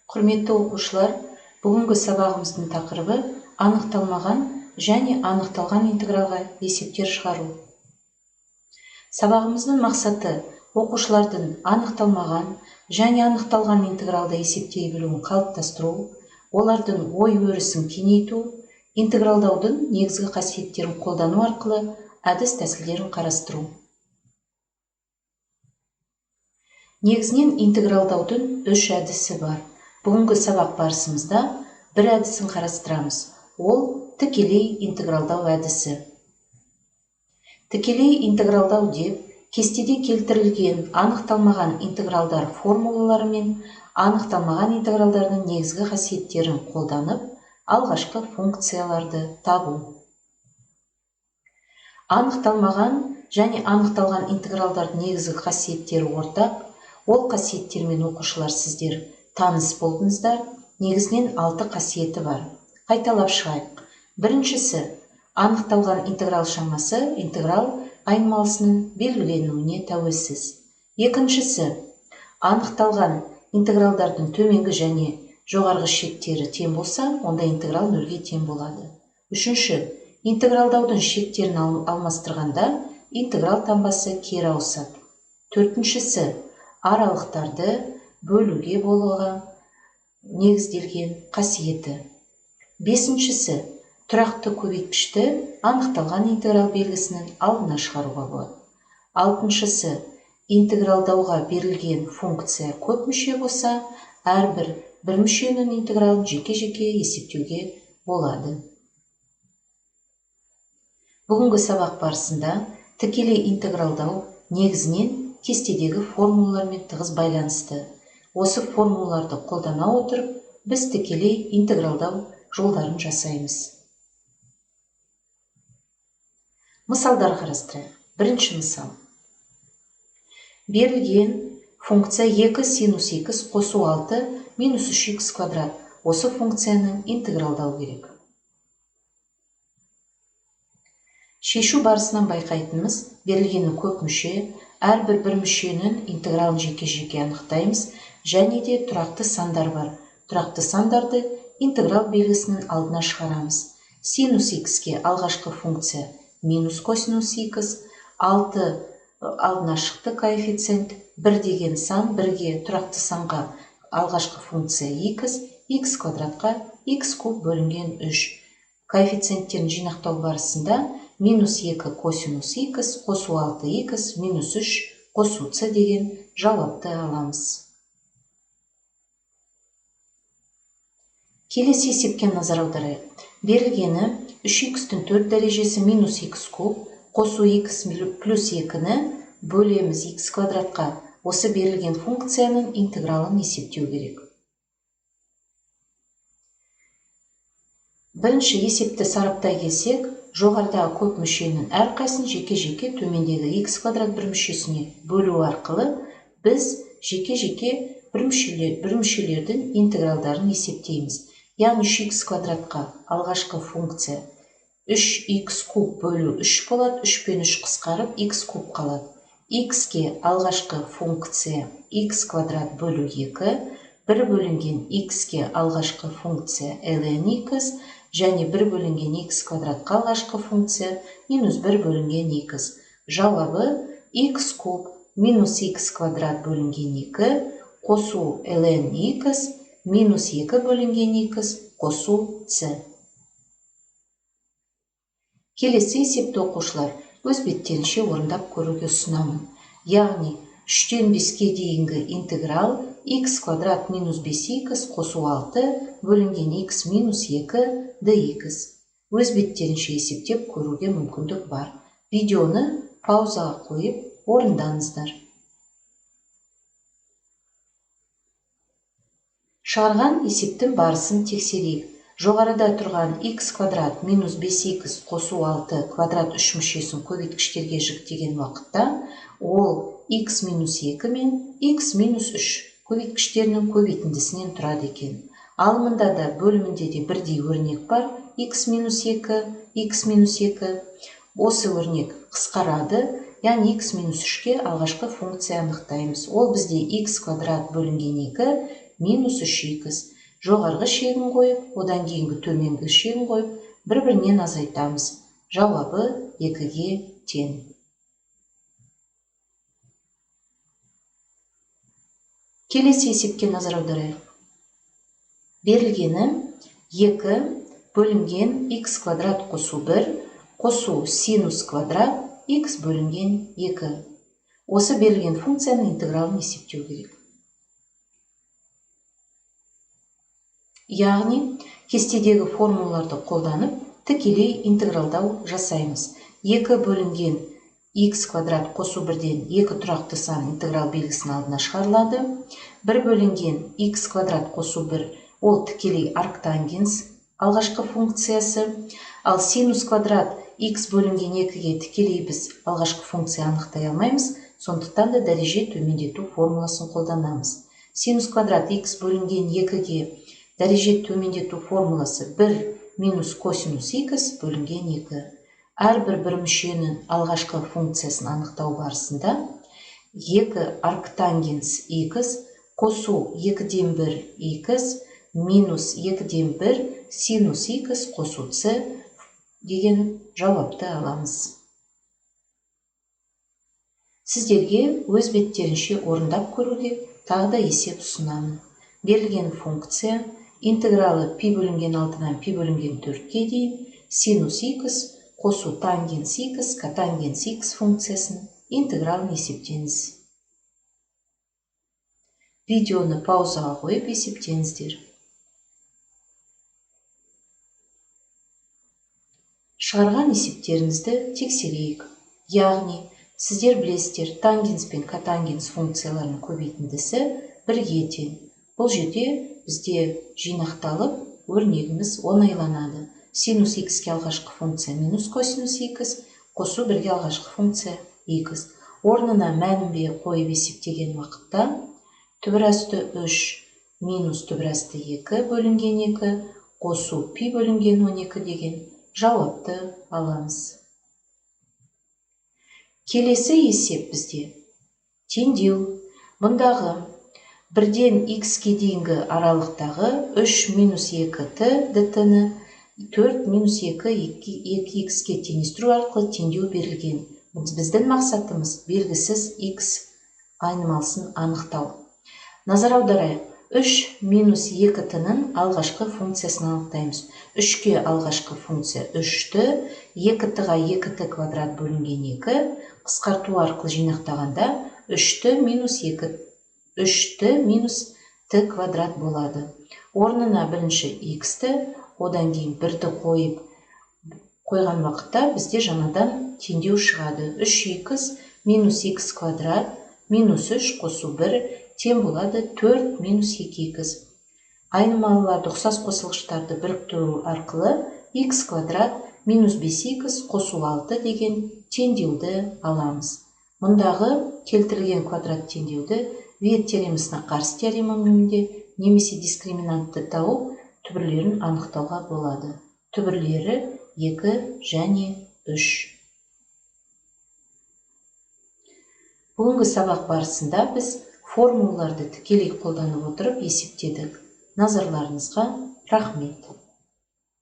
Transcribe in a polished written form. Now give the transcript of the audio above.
Құрметті оқушылар, бүгінгі сабағымыздың тақырыбы анықталмаған және анықталған интегралға есептер шығару. Сабағымыздың мақсаты оқушылардың анықталмаған және анықталған интегралды есептей білуін қалыптастыру, олардың ой өрісін кеңейту, интегралдаудың негізгі қасиеттерін қолдану арқылы әдіс тәсілдерін қарастыру. Негізінен интегралдаудың 3 әдісі бар. Бүгінгі сабақ барысымызда бір әдісін қарастырамыз. Ол тікелей интегралдау әдісі. Тікелей интегралдау деп кестеде келтірілген анықталмаған интегралдар формулалары мен анықталмаған интегралдардың негізгі қасиеттерін қолданып, алғашқы функцияларды табу. Анықталмаған және анықталған интегралдардың негізгі қасиеттері ортақ. Ол қасиеттермен оқушылар сіздер таныс болдыңыздар. Негізінен 6 қасиеті бар. Қайталап шығайық. Біріншісі, анықталған интеграл шамасы интеграл айнымалысының белгіленуіне тәуелсіз. Екіншісі, анықталған интегралдардың төменгі және жоғарғы шектері тең болса, онда интеграл 0-ге тең болады. Үшінші, интегралдаудың шектерін алмастырғанда интеграл таңбасы кері ауысады. Төртіншісі, аралықтарды бөлуге болуға негізделген қасиеті. Бесіншісі, тұрақты көбейткішті анықталған интеграл белгісінің алдына шығаруға болады. Алтыншысы, интегралдауға берілген функция көп мүше болса, әрбір бір мүшенің интегралын жеке-жеке есептеуге болады. Бүгінгі сабақ барысында тікелей интегралдау негізінен кестедегі формулалармен тығыз байланысты. Осы формулаларды қолдана отырып, біз тікелей интегралдау жолдарын жасаймыз. Мысалдар қарастырайық. Бірінші мысал. Берілген функция 2 синус x қосу 6 минус 3x квадрат. Осы функцияны интегралдау керек. Шешу барысынан байқайтынымыз, берілгені көп мүше, әрбір бір мүшенің интегралын жеке-жеке анықтаймыз, және де тұрақты сандар бар. Тұрақты сандарды интеграл белгісінің алдына шығарамыз. Синус x-ке алғашқы функция минус косинус x, 6 алдына шықты коэффициент, 1 деген сан, 1-ге тұрақты санға алғашқы функция x квадратқа x куб бөлінген 3. Коэффициенттерін жинақтау барысында минус 2 косинус x қосу 6x минус 3 қосу c деген жауапты аламыз. Келесі есепке назар аударайық. Берілгені 3x-тің 4 дәрежесі минус x куб қосу x плюс 2-ні бөлеміз x квадратқа. Осы берілген функцияның интегралын есептеу керек. Бірінші есепті сараптай келсек, жоғарыдағы көп мүшенің әрқайсысын жеке-жеке төмендегі x квадрат бір мүшесіне бөлу арқылы біз жеке-жеке бір мүшелердің интегралдарын есептейміз. Яғни 3x квадратқа алғашқы функция 3x куб бөлу 3 болады, 3 пен 3 қысқарып x куб қалады. X-ке алғашқы функция x квадрат бөлу 2, 1 бөлінген x-ке алғашқы функция ln x, және 1 бөлінген x квадратқа алғашқы функция минус 1 бөлінген x. Жауабы x куб минус x квадрат бөлінген 2 қосу ln x минус 2 бөлінген x қосу c. Келесі есепті оқушылар өз беттерінше орындап көруге ұсынамын. Яғни 3-тен 5-ке дейінгі интеграл x квадрат минус 5x қосу 6 бөлінген x минус 2 dx. Өз беттерінше есептеп көруге мүмкіндік бар. Видеоны паузаға қойып орындаңыздар. Шығарған есептің барысын тексерейік. Жоғарыда тұрған x квадрат минус 5x қосу 6 квадрат 3 мүшесін көбейткіштерге жіктеген уақытта, ол x минус 2 мен x минус 3 көбейткіштерінің көбейтіндісінен тұрады екен. Ал мұнда да бөлімінде де бірдей өрнек бар, x минус 2, x минус 2. Осы өрнек қысқарады, яғни x минус 3-ке алғашқы функция анықтаймыз. Ол бізде x квадрат бөлінген 2, минус 3х. Жоғарғы шегін қойып, одан кейінгі төменгі шегін қойып, бір-бірінен азайтамыз. Жауабы 2-ге тең. Келесі есепке назар аударайық. Берілгені 2 бөлінген х квадрат қосу 1 қосу синус квадрат х бөлінген 2. Осы берілген функцияның интегралын есептеу керек. Яғни, кестедегі формулаларды қолданып, тікелей интегралдау жасаймыз. 2 бөлінген х квадрат қосу 1-ден 2 тұрақты сан интеграл белгісінің алдына шығарылады. 1 бөлінген х квадрат қосу 1 ол тікелей арктангенс алғашқы функциясы. Ал синус квадрат х бөлінген 2-ге тікелей біз алғашқы функция анықтай алмаймыз, сондықтан да дәреже төмендету формуласын қолданамыз. Синус квадрат х бөлінген 2-ге дәреже төмендету формуласы 1 минус косинус х бөлінген 2. Әрбір бір мүшенің алғашқы функциясын анықтау барысында 2 арктангенс х қосу 2-ден 1 х минус 2-ден 1 синус х қосу с деген жауапты аламыз. Сіздерге өз беттерінше орындап көруге тағы да есеп ұсынамын. Берілген функция интегралы пи бөлінген 6-дан пи бөлінген 4-ге дейін синус х қосу тангенс х котангенс х функциясын интегралын есептеңіз. Видеоны паузаға қойып есептеңіздер. Шығарған есептеріңізді тексерейік. Яғни, сіздер білесіздер, тангенс пен котангенс функцияларының көбейтіндісі 1-ге тең. Бұл жерде бізде жинақталып, өрнегіміз оңайланады. Синус х-ке алғашқы функция минус косинус х, қосу 1-ге алғашқы функция х. Орнына мәнінбе қойып есептеген уақытта түбір асты 3 минус түбір асты 2 бөлінген 2 қосу пи бөлінген 12 деген жауапты аламыз. Келесі есеп бізде теңдеу. Бұндағы 1-ден х-ке дейінгі аралықтағы 3 минус 2t dt-ні 4 минус 2х-ке теңестіру арқылы теңдеу берілген. Біздің мақсатымыз белгісіз х айнымалысын анықтау. Назар аударайық. 3 минус 2t-ның алғашқы функциясын анықтаймыз. 3-ке алғашқы функция 3-ті, 2t-ға 2t квадрат бөлінген 2, қысқарту арқылы жинақтағанда 3-ті минус t квадрат болады. Орнына бірінші х-ті, одан кейін 1-ді қойған вақытта бізде жаңадан теңдеу шығады. 3х минус х квадрат минус 3 қосу 1 тең болады 4 минус 2х. Айнымалыларды ұқсас қосылғыштарды біріктіру арқылы х квадрат минус 5х қосу 6 деген теңдеуді аламыз. Мұндағы келтірілген квадрат теңдеуді Виет теоремасына қарсы теоремамен немесе дискриминантты тауып түбірлерін анықтауға болады. Түбірлері 2 және 3. Бүгінгі сабақ барысында біз формулаларды тікелей қолданып отырып есептедік. Назарларыңызға рахмет.